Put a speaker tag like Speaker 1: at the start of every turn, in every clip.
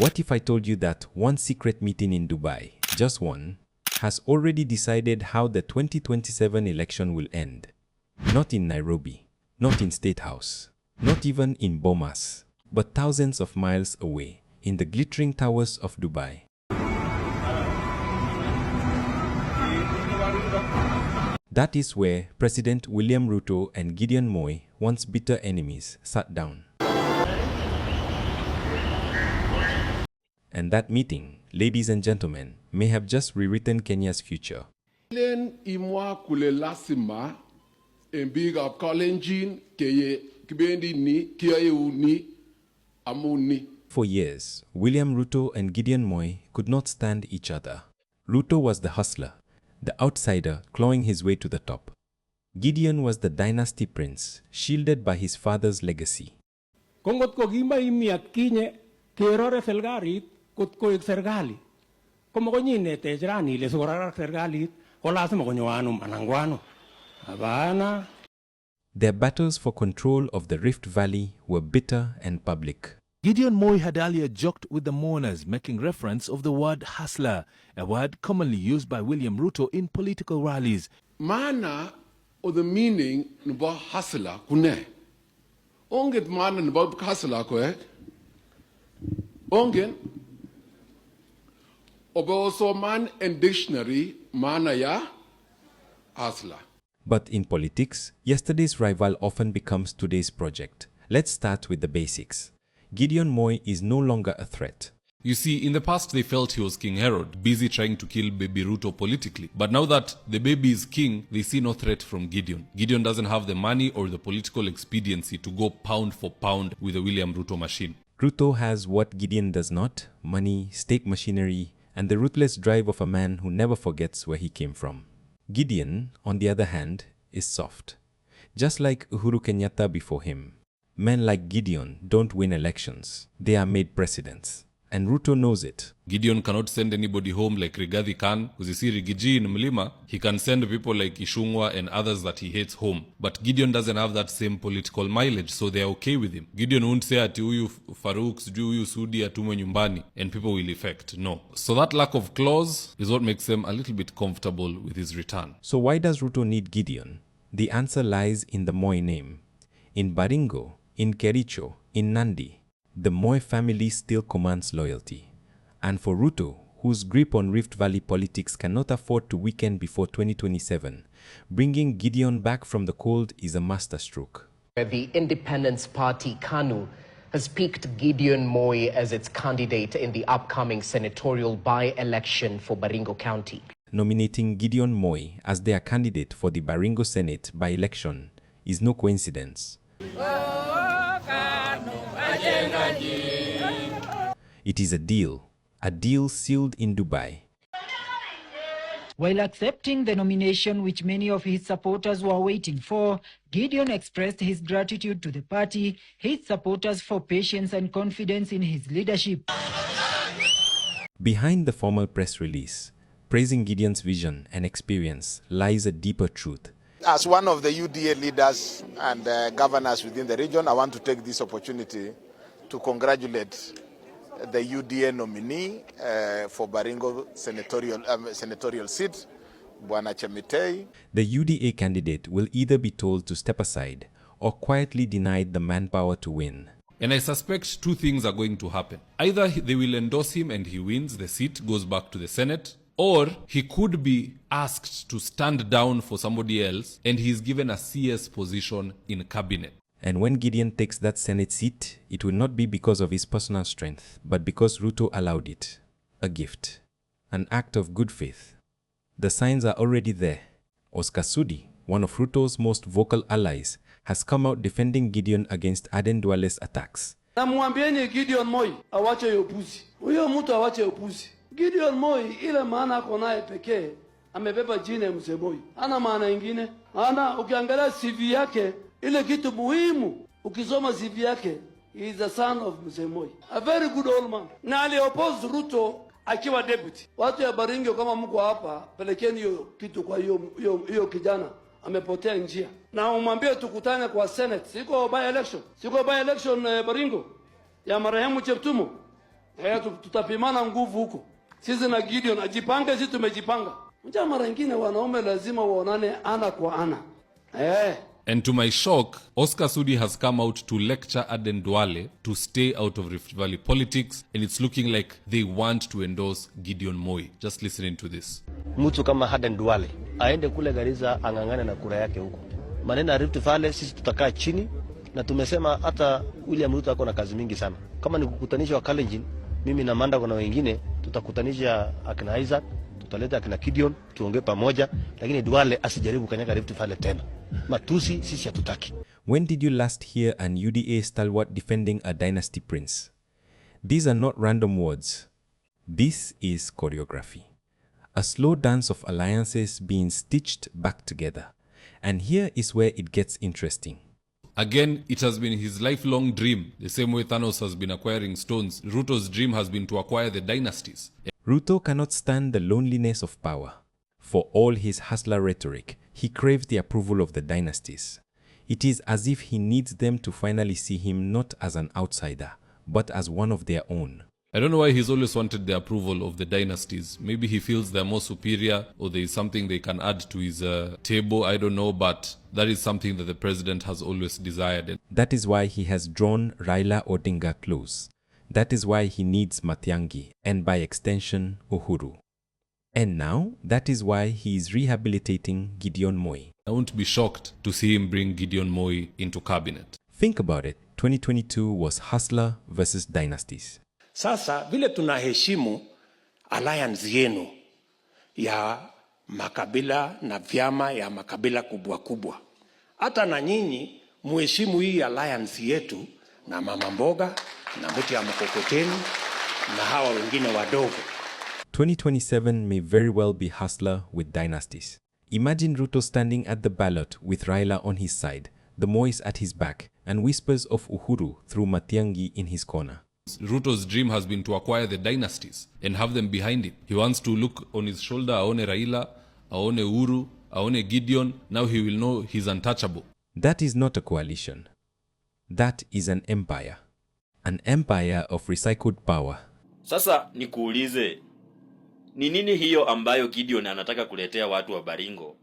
Speaker 1: What if I told you that one secret meeting in Dubai, just one, has already decided how the 2027 election will end? Not in Nairobi, not in State House, not even in Bomas, but thousands of miles away, in the glittering towers of Dubai. That is where President William Ruto and Gideon Moi, once bitter enemies, sat down. And that meeting, ladies and gentlemen, may have just rewritten Kenya's future. For years, William Ruto and Gideon Moi could not stand each other. Ruto was the hustler, the outsider clawing his way to the top. Gideon was the dynasty prince, shielded by his father's legacy.
Speaker 2: Kongot ko gimaimiat kinye kerore sergalit kot koek sergali. Komo konyine tejrani le sorarak sergalit kolasima konyoanu manangwano. Abana.
Speaker 1: Their battles for control of the Rift Valley were bitter and public.
Speaker 3: Gideon Moi had earlier joked with the mourners, making reference of the word hustler, a word commonly used by William Ruto in political rallies.
Speaker 4: Maana or the meaning about hustler kune. Onget maana about hustler kwe. Ongen also man and dictionary maana ya hustler.
Speaker 1: But in politics, yesterday's rival often becomes today's project. Let's start with the basics. Gideon Moi is no longer a threat.
Speaker 5: You see, in the past they felt he was King Herod, busy trying to kill baby Ruto politically. But now that the baby is king, they see no threat from Gideon. Gideon doesn't have the money or the political expediency to go pound for pound with the William Ruto machine.
Speaker 1: Ruto has what Gideon does not: money, state machinery, and the ruthless drive of a man who never forgets where he came from. Gideon, on the other hand, is soft. Just like Uhuru Kenyatta before him. Men like Gideon don't win elections. They are made presidents. And Ruto knows it.
Speaker 5: Gideon cannot send anybody home like Rigathi can. Because you see, Rigiji in Mlima, he can send people like Ishungwa and others that he hates home. But Gideon doesn't have that same political mileage, so they're okay with him. Gideon won't say ati huyu Farouk, sijui huyu Sudi atumwe nyumbani, and people will effect. No. So that lack of clause is what makes them a little bit comfortable with his return.
Speaker 1: So why does Ruto need Gideon? The answer lies in the Moi name. In Baringo, in Kericho, in Nandi, the Moi family still commands loyalty. And for Ruto, whose grip on Rift Valley politics cannot afford to weaken before 2027, bringing Gideon back from the cold is a masterstroke.
Speaker 6: The Independence Party, KANU, has picked Gideon Moi as its candidate in the upcoming senatorial by-election for Baringo County.
Speaker 1: Nominating Gideon Moi as their candidate for the Baringo Senate by-election is no coincidence. It is a deal sealed in Dubai.
Speaker 7: While accepting the nomination which many of his supporters were waiting for, Gideon expressed his gratitude to the party, his supporters for patience and confidence in his leadership.
Speaker 1: Behind the formal press release, praising Gideon's vision and experience lies a deeper truth.
Speaker 8: As one of the UDA leaders and governors within the region, I want to take this opportunity to congratulate the UDA nominee for Baringo senatorial seat, Bwana Chemitei.
Speaker 1: The UDA candidate will either be told to step aside or quietly denied the manpower to win.
Speaker 5: And I suspect two things are going to happen. Either they will endorse him and he wins, the seat goes back to the Senate, or he could be asked to stand down for somebody else and he's given a CS position in cabinet.
Speaker 1: And when Gideon takes that Senate seat, it will not be because of his personal strength, but because Ruto allowed it. A gift. An act of good faith. The signs are already there. Oscar Sudi, one of Ruto's most vocal allies, has come out defending Gideon against Aden Duale's attacks.
Speaker 9: Namwambieni Gideon Moi awache upuzi. Huyo mtu awache upuzi. Gideon Moi ile maana ako naye pekee amebeba jina ya mzee Moi. Hana maana ingine. Hana ukiangalia CV yake ile kitu muhimu ukisoma CV yake, he is the son of mzee Moi. A very good old man. Na alioppose Ruto akiwa deputy. Watu ya Baringo kama mko hapa, pelekeni hiyo kitu kwa hiyo kijana amepotea njia. Na umwambie tukutane kwa Senate. Siko by election. Baringo ya marehemu Cheptumo. Tutapimana nguvu huko. Sisi na Gideon ajipange, sisi tumejipanga. Unajua mara nyingine wanaume lazima waonane ana kwa ana.
Speaker 5: And to my shock, Oscar Sudi has come out to lecture Aden Duale to stay out of Rift Valley politics, and it's looking like they want to endorse Gideon Moi. Just listening to this.
Speaker 10: Mtu kama Aden Duale aende kule Garissa angangane na kura yake huko. Maneno ya Rift Valley sisi tutakaa chini, na tumesema hata William Ruto ako na kazi mingi sana. Kama ni kukutanisha wa Kalenjin, mimi na Manda na wengine tutakutanisha akina Isaac, tutaleta akina Gideon, tuongee pamoja, lakini Duale asijaribu kanyaga Rift Valley tena. Matusi sisi hatutaki.
Speaker 1: When did you last hear an UDA stalwart defending a dynasty prince? These are not random words. This is choreography. A slow dance of alliances being stitched back together. And here is where it gets interesting.
Speaker 5: Again, it has been his lifelong dream. The same way Thanos has been acquiring stones, Ruto's dream has been to acquire the dynasties.
Speaker 1: Ruto cannot stand the loneliness of power. For all his hustler rhetoric, he craves the approval of the dynasties. It is as if he needs them to finally see him not as an outsider, but as one of their own.
Speaker 5: I don't know why he's always wanted the approval of the dynasties. Maybe he feels they're more superior, or there is something they can add to his table. I don't know, but that is something that the president has always desired.
Speaker 1: That is why he has drawn Raila Odinga close. That is why he needs Matiang'i, and by extension, Uhuru. And now, that is why he is rehabilitating Gideon Moi.
Speaker 5: I won't be shocked to see him bring Gideon Moi into cabinet.
Speaker 1: Think about it. 2022 was hustler versus dynasties.
Speaker 2: Sasa vile tunaheshimu alliance yenu ya makabila na vyama ya makabila kubwa kubwa, hata na nyinyi muheshimu hii alliance yetu na mama mboga na mtu ya mkokoteni na hawa wengine wadogo.
Speaker 1: 2027 may very well be hustler with dynasties. Imagine Ruto standing at the ballot with Raila on his side, the Mois at his back, and whispers of Uhuru through Matiang'i in his corner.
Speaker 5: Ruto's dream has been to acquire the dynasties and have them behind him. He wants to look on his shoulder, aone Raila, aone Uhuru, aone Gideon. Now he will know he's untouchable.
Speaker 1: That is not a coalition. That is an empire. An empire of recycled power.
Speaker 11: Sasa nikuulize, ni nini hiyo ambayo Gideon anataka kuletea watu wa Baringo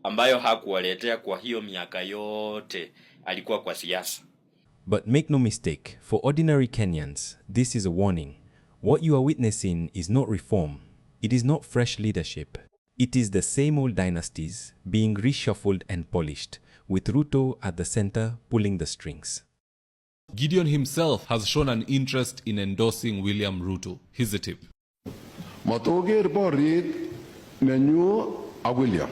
Speaker 11: ambayo hakuwaletea kwa hiyo miaka yote alikuwa kwa siasa?
Speaker 1: But make no mistake, for ordinary Kenyans, this is a warning. What you are witnessing is not reform. It is not fresh leadership. It is the same old dynasties being reshuffled and polished, with Ruto at the center pulling the strings.
Speaker 5: Gideon himself has shown an interest in endorsing William Ruto. Here's the tip.
Speaker 4: Matoger borit nenyu a William.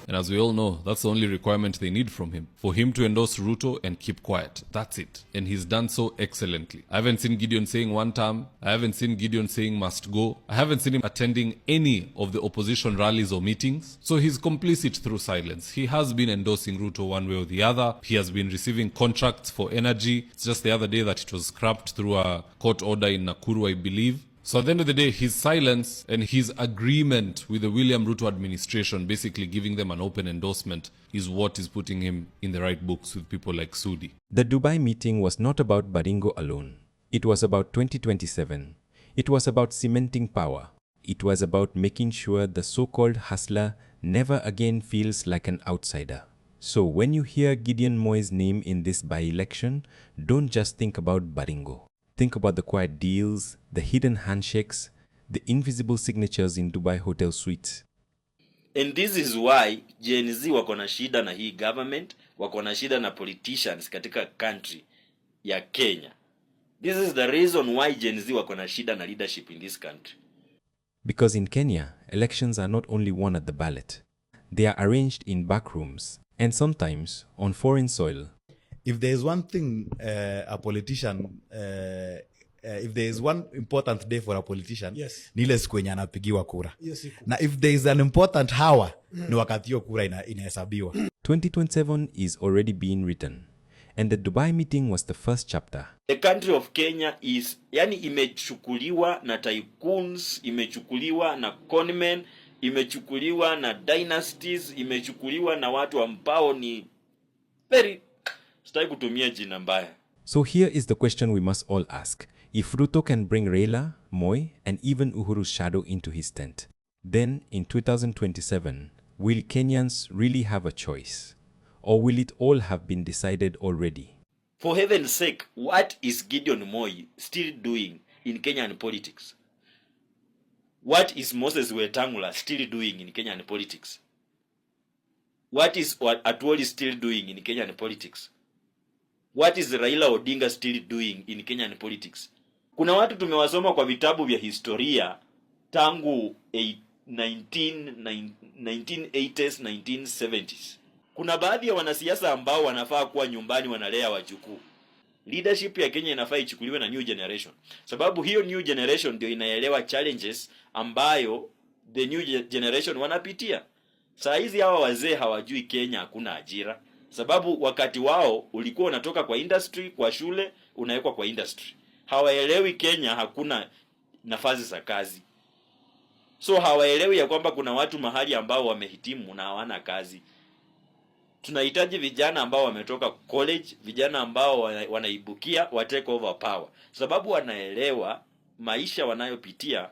Speaker 5: And as we all know, that's the only requirement they need from him. For him to endorse Ruto and keep quiet. That's it. And he's done so excellently. I haven't seen Gideon saying one term. I haven't seen Gideon saying must go. I haven't seen him attending any of the opposition rallies or meetings. So he's complicit through silence. He has been endorsing Ruto one way or the other. He has been receiving contracts for energy. It's just the other day that it was scrapped through a court order in Nakuru, I believe. So at the end of the day, his silence and his agreement with the William Ruto administration, basically giving them an open endorsement, is what is putting him in the right books with people like Sudi.
Speaker 1: The Dubai meeting was not about Baringo alone. It was about 2027. It was about cementing power. It was about making sure the so-called hustler never again feels like an outsider. So when you hear Gideon Moi's name in this by-election, don't just think about Baringo. Think about the quiet deals, the hidden handshakes, the invisible signatures in Dubai hotel suites.
Speaker 11: And this is why Gen Z wako na shida na hii government, wako na shida na politicians katika country ya Kenya. This is the reason why Gen Z wako na shida na leadership in this country.
Speaker 1: Because in Kenya, elections are not only won at the ballot. They are arranged in back rooms and sometimes on foreign soil.
Speaker 12: If there is one thing a politician, if there is one important day for a politician,
Speaker 2: yes,
Speaker 12: ni ile siku yenye anapigiwa kura.
Speaker 2: Yes,
Speaker 12: na if there is an important hour, ni wakati hiyo kura inahesabiwa.
Speaker 1: 2027 is already being written, and the Dubai meeting was the first chapter.
Speaker 11: The country of Kenya is, yani imechukuliwa na tycoons, imechukuliwa na conmen, imechukuliwa na dynasties, imechukuliwa na watu ambao ni very, sitaki kutumia jina mbaya.
Speaker 1: So here is the question we must all ask. If Ruto can bring Raila, Moi, and even Uhuru's shadow into his tent, then in 2027, will Kenyans really have a choice? Or will it all have been decided already?
Speaker 11: For heaven's sake, what is Gideon Moi still doing in Kenyan politics? What is Moses Wetangula still doing in Kenyan politics? What is Atwoli still doing in Kenyan politics? What is Raila Odinga still doing in Kenyan politics? Kuna watu tumewasoma kwa vitabu vya historia tangu 1980s, 1970s. Kuna baadhi ya wanasiasa ambao wanafaa kuwa nyumbani wanalea wajukuu. Leadership ya Kenya inafaa ichukuliwe na new generation. Sababu hiyo new generation ndio inaelewa challenges ambayo the new generation wanapitia. Saa hizi hawa wazee hawajui Kenya hakuna ajira. Sababu wakati wao ulikuwa unatoka kwa industry, kwa shule, unawekwa kwa industry. Hawaelewi Kenya hakuna nafasi za kazi. So hawaelewi ya kwamba kuna watu mahali ambao wamehitimu na hawana kazi. Tunahitaji vijana ambao wametoka college, vijana ambao wanaibukia wa take over power. Sababu wanaelewa maisha wanayopitia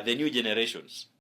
Speaker 11: the new generations.